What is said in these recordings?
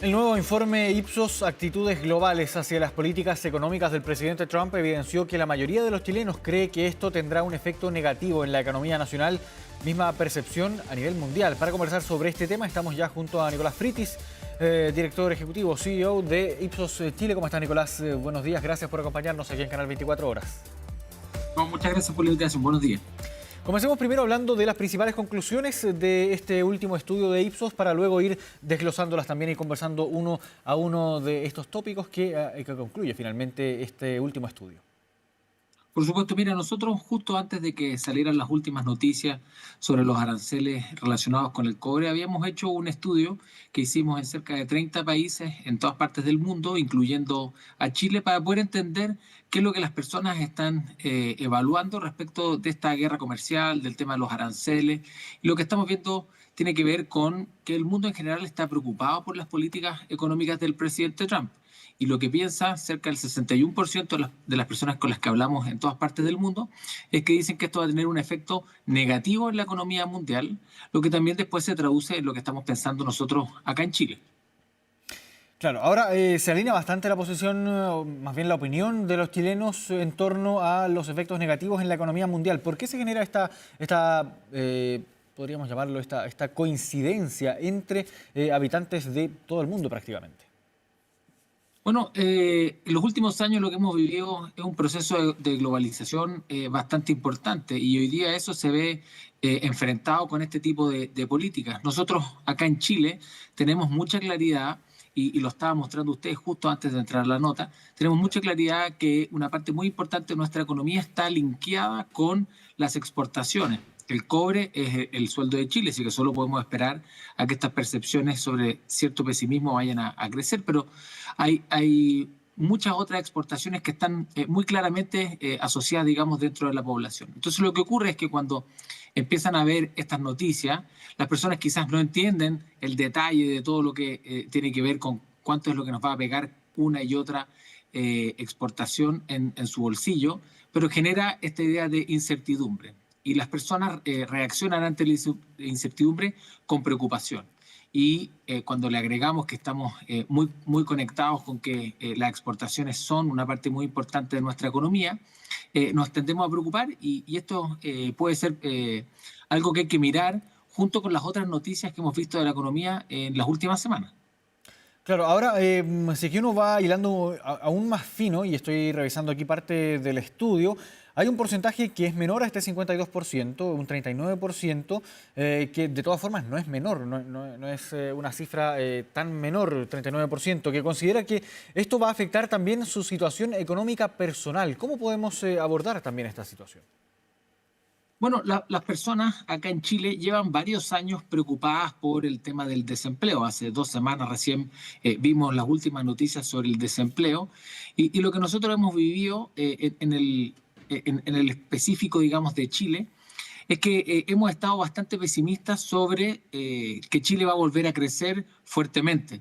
El nuevo informe Ipsos Actitudes Globales hacia las políticas económicas del presidente Trump evidenció que la mayoría de los chilenos cree que esto tendrá un efecto negativo en la economía nacional, misma percepción a nivel mundial. Para conversar sobre este tema estamos ya junto a Nicolás Fritis, director ejecutivo, CEO de Ipsos Chile. ¿Cómo está, Nicolás? Buenos días, gracias por acompañarnos aquí en Canal 24 Horas. No, muchas gracias por la invitación. Buenos días. Comencemos primero hablando de las principales conclusiones de este último estudio de Ipsos para luego ir desglosándolas también y conversando uno a uno de estos tópicos que concluye finalmente este último estudio. Por supuesto, mira, nosotros justo antes de que salieran las últimas noticias sobre los aranceles relacionados con el cobre, habíamos hecho un estudio que hicimos en cerca de 30 países en todas partes del mundo, incluyendo a Chile, para poder entender qué es lo que las personas están evaluando respecto de esta guerra comercial, del tema de los aranceles. Y lo que estamos viendo tiene que ver con que el mundo en general está preocupado por las políticas económicas del presidente Trump. Y lo que piensa cerca del 61% de las personas con las que hablamos en todas partes del mundo es que dicen que esto va a tener un efecto negativo en la economía mundial, lo que también después se traduce en lo que estamos pensando nosotros acá en Chile. Claro, ahora se alinea bastante la posición, más bien la opinión de los chilenos en torno a los efectos negativos en la economía mundial. ¿Por qué se genera podríamos llamarlo, esta coincidencia entre habitantes de todo el mundo prácticamente? Bueno, en los últimos años lo que hemos vivido es un proceso de globalización bastante importante y hoy día eso se ve enfrentado con este tipo de políticas. Nosotros acá en Chile tenemos mucha claridad y lo estaba mostrando ustedes justo antes de entrar a la nota, tenemos mucha claridad que una parte muy importante de nuestra economía está linkeada con las exportaciones. El cobre es el sueldo de Chile, así que solo podemos esperar a que estas percepciones sobre cierto pesimismo vayan a crecer, pero hay muchas otras exportaciones que están muy claramente asociadas, digamos, dentro de la población. Entonces lo que ocurre es que cuando empiezan a ver estas noticias, las personas quizás no entienden el detalle de todo lo que tiene que ver con cuánto es lo que nos va a pegar una y otra exportación en su bolsillo, pero genera esta idea de incertidumbre. Y las personas reaccionan ante la incertidumbre con preocupación. Y cuando le agregamos que estamos muy conectados con que las exportaciones son una parte muy importante de nuestra economía, nos tendemos a preocupar y esto puede ser algo que hay que mirar junto con las otras noticias que hemos visto de la economía en las últimas semanas. Claro, ahora si aquí uno va hilando aún más fino, y estoy revisando aquí parte del estudio, hay un porcentaje que es menor a este 52%, un 39%, que de todas formas no es menor, no es una cifra tan menor, 39%, que considera que esto va a afectar también su situación económica personal. ¿Cómo podemos abordar también esta situación? Bueno, las personas acá en Chile llevan varios años preocupadas por el tema del desempleo. Hace 2 semanas recién vimos las últimas noticias sobre el desempleo y lo que nosotros hemos vivido en el específico, digamos, de Chile, es que hemos estado bastante pesimistas sobre que Chile va a volver a crecer fuertemente.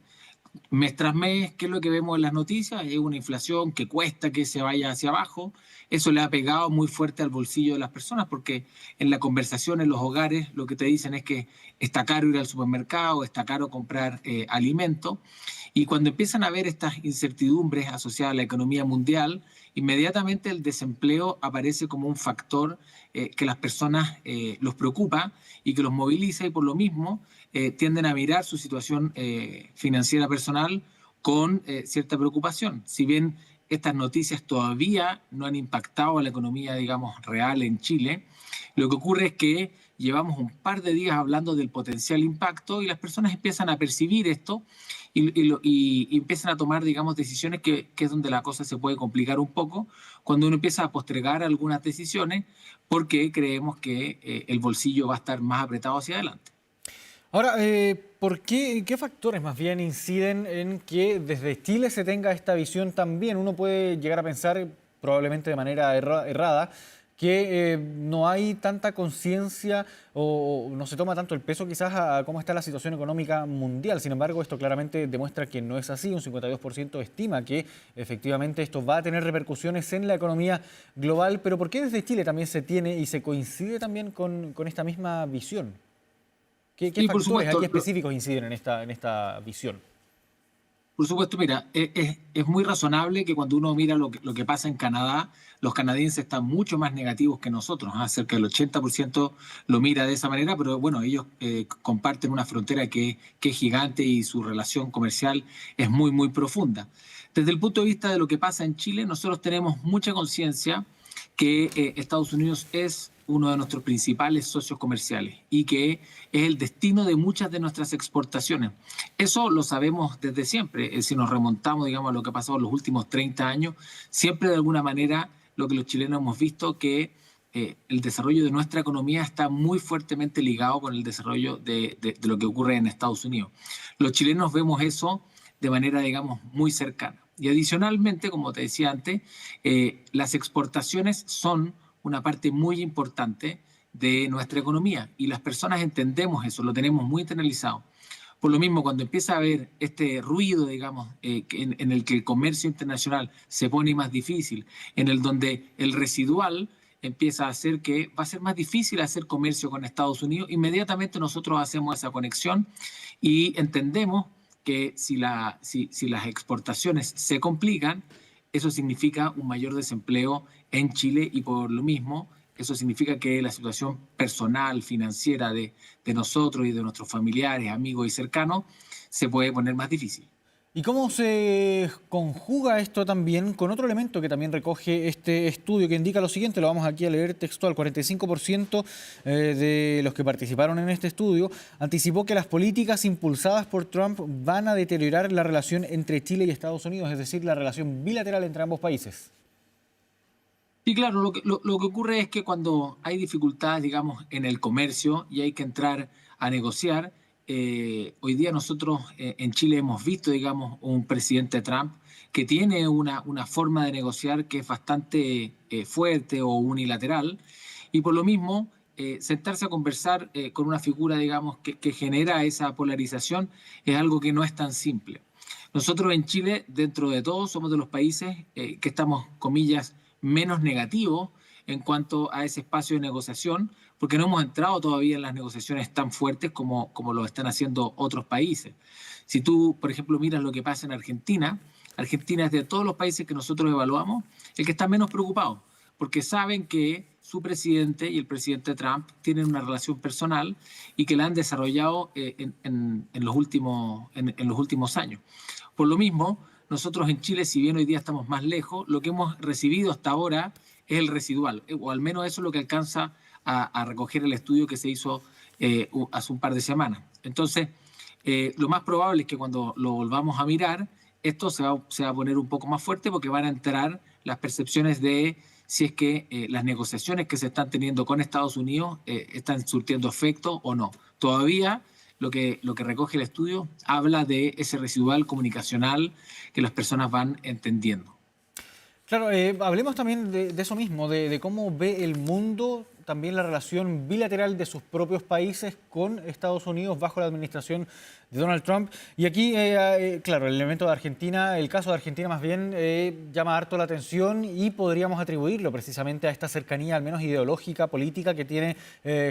Mes tras mes, ¿qué es lo que vemos en las noticias? Es una inflación que cuesta que se vaya hacia abajo. Eso le ha pegado muy fuerte al bolsillo de las personas porque en la conversación en los hogares lo que te dicen es que está caro ir al supermercado, está caro comprar alimentos. Y cuando empiezan a ver estas incertidumbres asociadas a la economía mundial, inmediatamente el desempleo aparece como un factor que las personas los preocupa y que los moviliza y por lo mismo tienden a mirar su situación financiera personal con cierta preocupación. Si bien estas noticias todavía no han impactado a la economía, digamos, real en Chile, lo que ocurre es que llevamos un par de días hablando del potencial impacto y las personas empiezan a percibir esto y empiezan a tomar, digamos, decisiones que es donde la cosa se puede complicar un poco, cuando uno empieza a postergar algunas decisiones porque creemos que el bolsillo va a estar más apretado hacia adelante. Ahora, ¿qué factores más bien inciden en que desde Chile se tenga esta visión también? Uno puede llegar a pensar, probablemente de manera errada, que no hay tanta conciencia o no se toma tanto el peso quizás a cómo está la situación económica mundial. Sin embargo, esto claramente demuestra que no es así. Un 52% estima que efectivamente esto va a tener repercusiones en la economía global. Pero ¿por qué desde Chile también se tiene y se coincide también con esta misma visión? ¿Qué Y por factores supuesto, aquí específicos inciden en esta visión? Por supuesto, mira, es muy razonable que cuando uno mira lo que pasa en Canadá, los canadienses están mucho más negativos que nosotros, ¿ah? Cerca del 80% lo mira de esa manera, pero bueno, ellos comparten una frontera que es gigante y su relación comercial es muy, muy profunda. Desde el punto de vista de lo que pasa en Chile, nosotros tenemos mucha conciencia que Estados Unidos es uno de nuestros principales socios comerciales y que es el destino de muchas de nuestras exportaciones. Eso lo sabemos desde siempre. Si nos remontamos, digamos, a lo que ha pasado en los últimos 30 años, siempre de alguna manera lo que los chilenos hemos visto que el desarrollo de nuestra economía está muy fuertemente ligado con el desarrollo de lo que ocurre en Estados Unidos. Los chilenos vemos eso de manera, digamos, muy cercana. Y adicionalmente, como te decía antes, las exportaciones son una parte muy importante de nuestra economía y las personas entendemos eso, lo tenemos muy internalizado. Por lo mismo, cuando empieza a haber este ruido, digamos, en el que el comercio internacional se pone más difícil, en el donde el residual empieza a hacer que va a ser más difícil hacer comercio con Estados Unidos, inmediatamente nosotros hacemos esa conexión y entendemos que si las exportaciones se complican, eso significa un mayor desempleo en Chile y por lo mismo eso significa que la situación personal, financiera de nosotros y de nuestros familiares, amigos y cercanos se puede poner más difícil. ¿Y cómo se conjuga esto también con otro elemento que también recoge este estudio que indica lo siguiente? Lo vamos aquí a leer textual. 45% de los que participaron en este estudio anticipó que las políticas impulsadas por Trump van a deteriorar la relación entre Chile y Estados Unidos, es decir, la relación bilateral entre ambos países. Y claro, lo que ocurre es que cuando hay dificultades, digamos, en el comercio y hay que entrar a negociar, hoy día nosotros en Chile hemos visto, digamos, un presidente Trump que tiene una forma de negociar que es bastante fuerte o unilateral y por lo mismo sentarse a conversar con una figura, digamos, que genera esa polarización es algo que no es tan simple. Nosotros en Chile, dentro de todo, somos de los países que estamos, comillas, menos negativos en cuanto a ese espacio de negociación, porque no hemos entrado todavía en las negociaciones tan fuertes como lo están haciendo otros países. Si tú, por ejemplo, miras lo que pasa en Argentina, Argentina es de todos los países que nosotros evaluamos el que está menos preocupado, porque saben que su presidente y el presidente Trump tienen una relación personal y que la han desarrollado en los últimos años. Por lo mismo, nosotros en Chile, si bien hoy día estamos más lejos, lo que hemos recibido hasta ahora es el residual, o al menos eso es lo que alcanza a recoger el estudio que se hizo hace un par de semanas. Entonces, lo más probable es que cuando lo volvamos a mirar, esto se va a poner un poco más fuerte porque van a entrar las percepciones de si es que las negociaciones que se están teniendo con Estados Unidos están surtiendo efecto o no. Todavía lo que recoge el estudio habla de ese residual comunicacional que las personas van entendiendo. Claro, hablemos también de eso mismo, de cómo ve el mundo también la relación bilateral de sus propios países con Estados Unidos bajo la administración de Donald Trump. Y aquí, claro, el elemento de Argentina, el caso de Argentina más bien llama harto la atención y podríamos atribuirlo precisamente a esta cercanía, al menos ideológica, política, que tiene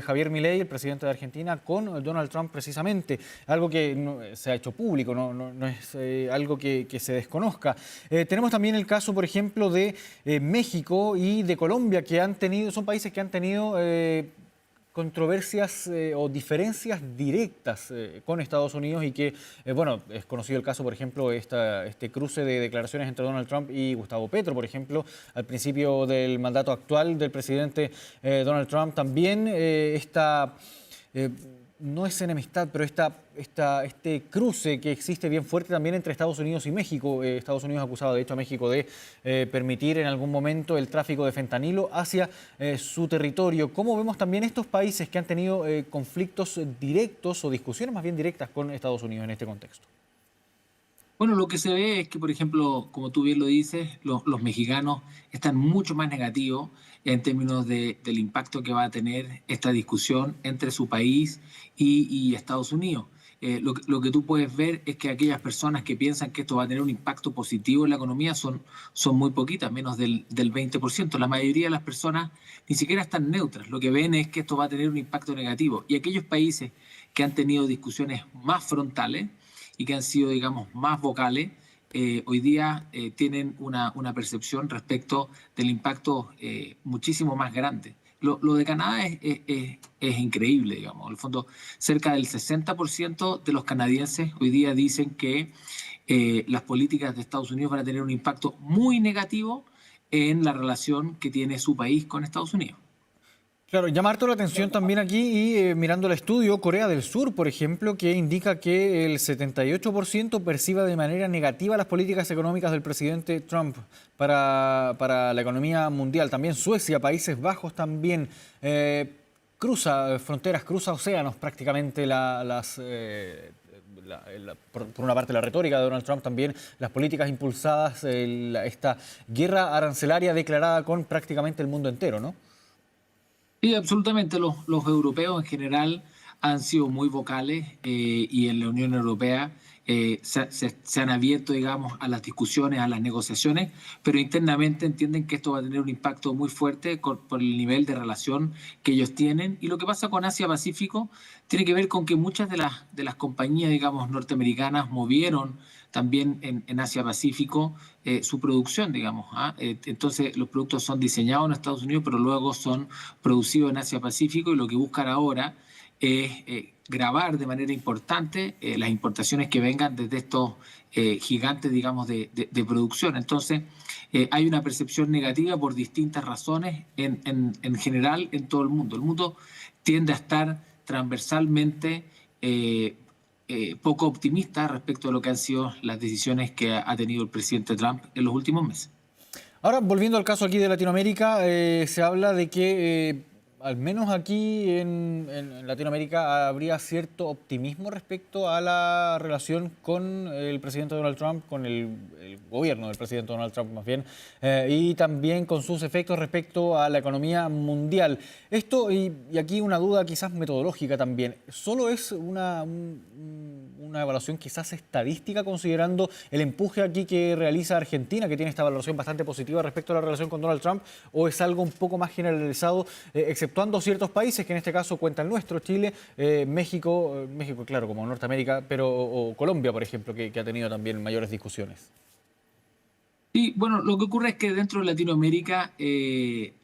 Javier Milei, el presidente de Argentina, con Donald Trump precisamente. Algo que no, se ha hecho público, no es algo que se desconozca. Tenemos también el caso, por ejemplo, de México y de Colombia, que han tenido, son países que han tenido controversias o diferencias directas con Estados Unidos y que, bueno, es conocido el caso, por ejemplo, este cruce de declaraciones entre Donald Trump y Gustavo Petro, por ejemplo, al principio del mandato actual del presidente Donald Trump. También no es enemistad, pero este cruce que existe bien fuerte también entre Estados Unidos y México. Estados Unidos ha acusado, de hecho, a México de permitir en algún momento el tráfico de fentanilo hacia su territorio. ¿Cómo vemos también estos países que han tenido conflictos directos o discusiones más bien directas con Estados Unidos en este contexto? Bueno, lo que se ve es que, por ejemplo, como tú bien lo dices, los mexicanos están mucho más negativos en términos del impacto que va a tener esta discusión entre su país y Estados Unidos. Lo que tú puedes ver es que aquellas personas que piensan que esto va a tener un impacto positivo en la economía son muy poquitas, menos del 20%. La mayoría de las personas ni siquiera están neutras. Lo que ven es que esto va a tener un impacto negativo. Y aquellos países que han tenido discusiones más frontales, y que han sido, digamos, más vocales, hoy día tienen una percepción respecto del impacto muchísimo más grande. Lo de Canadá es increíble, digamos. En el fondo, cerca del 60% de los canadienses hoy día dicen que las políticas de Estados Unidos van a tener un impacto muy negativo en la relación que tiene su país con Estados Unidos. Claro, llama harto la atención también aquí y mirando el estudio, Corea del Sur, por ejemplo, que indica que el 78% perciba de manera negativa las políticas económicas del presidente Trump para la economía mundial. También Suecia, Países Bajos también. Cruza fronteras, cruza océanos prácticamente por una parte la retórica de Donald Trump, también las políticas impulsadas, esta guerra arancelaria declarada con prácticamente el mundo entero, ¿no? Sí, absolutamente. Los europeos en general han sido muy vocales y en la Unión Europea se han abierto, digamos, a las discusiones, a las negociaciones, pero internamente entienden que esto va a tener un impacto muy fuerte por el nivel de relación que ellos tienen. Y lo que pasa con Asia-Pacífico tiene que ver con que muchas de las compañías, digamos, norteamericanas movieron también en Asia-Pacífico su producción, digamos. Entonces, los productos son diseñados en Estados Unidos, pero luego son producidos en Asia-Pacífico y lo que buscan ahora es grabar de manera importante las importaciones que vengan desde estos gigantes, digamos, de producción. Entonces, hay una percepción negativa por distintas razones en general en todo el mundo. El mundo tiende a estar transversalmente poco optimista respecto a lo que han sido las decisiones que ha tenido el presidente Trump en los últimos meses. Ahora, volviendo al caso aquí de Latinoamérica, se habla de que al menos aquí en Latinoamérica habría cierto optimismo respecto a la relación con el presidente Donald Trump, con el gobierno del presidente Donald Trump más bien, y también con sus efectos respecto a la economía mundial. Esto, y aquí una duda quizás metodológica también, ¿solo es una evaluación quizás estadística considerando el empuje aquí que realiza Argentina, que tiene esta valoración bastante positiva respecto a la relación con Donald Trump, o es algo un poco más generalizado, exceptuando ciertos países, que en este caso cuenta el nuestro, Chile, México, claro, como Norteamérica, pero o Colombia, por ejemplo, que ha tenido también mayores discusiones? Y bueno, lo que ocurre es que dentro de Latinoamérica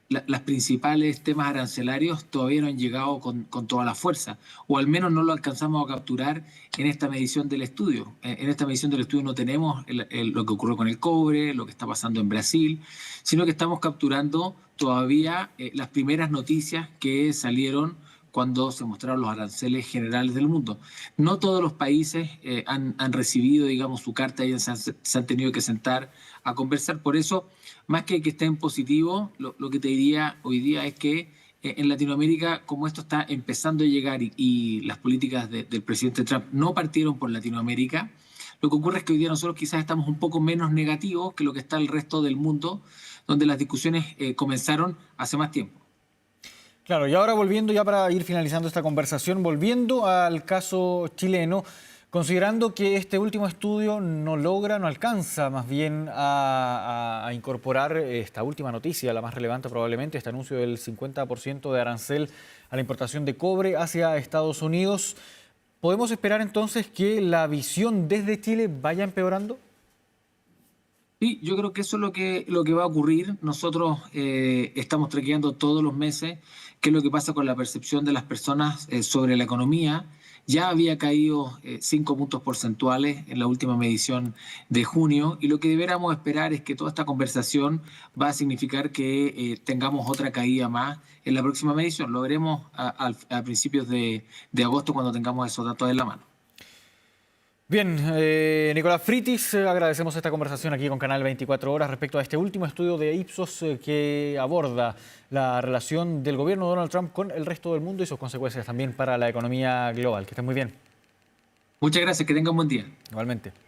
las principales temas arancelarios todavía no han llegado con toda la fuerza, o al menos no lo alcanzamos a capturar en esta medición del estudio. En esta medición del estudio no tenemos lo que ocurrió con el cobre, lo que está pasando en Brasil, sino que estamos capturando todavía las primeras noticias que salieron cuando se mostraron los aranceles generales del mundo. No todos los países han recibido, digamos, su carta y se han tenido que sentar a conversar. Por eso, más que estén positivos, lo que te diría hoy día es que en Latinoamérica, como esto está empezando a llegar y las políticas del presidente Trump no partieron por Latinoamérica, lo que ocurre es que hoy día nosotros quizás estamos un poco menos negativos que lo que está el resto del mundo, donde las discusiones comenzaron hace más tiempo. Claro, y ahora volviendo ya para ir finalizando esta conversación, volviendo al caso chileno, considerando que este último estudio no logra, no alcanza más bien a incorporar esta última noticia, la más relevante probablemente, este anuncio del 50% de arancel a la importación de cobre hacia Estados Unidos, ¿podemos esperar entonces que la visión desde Chile vaya empeorando? Sí, yo creo que eso es lo que va a ocurrir. Nosotros estamos traqueando todos los meses qué es lo que pasa con la percepción de las personas sobre la economía. Ya había caído 5 puntos porcentuales en la última medición de junio y lo que deberíamos esperar es que toda esta conversación va a significar que tengamos otra caída más en la próxima medición. Lo veremos a principios de agosto cuando tengamos esos datos en la mano. Bien, Nicolás Fritis, agradecemos esta conversación aquí con Canal 24 Horas respecto a este último estudio de Ipsos que aborda la relación del gobierno de Donald Trump con el resto del mundo y sus consecuencias también para la economía global. Que estén muy bien. Muchas gracias, que tengan buen día. Igualmente.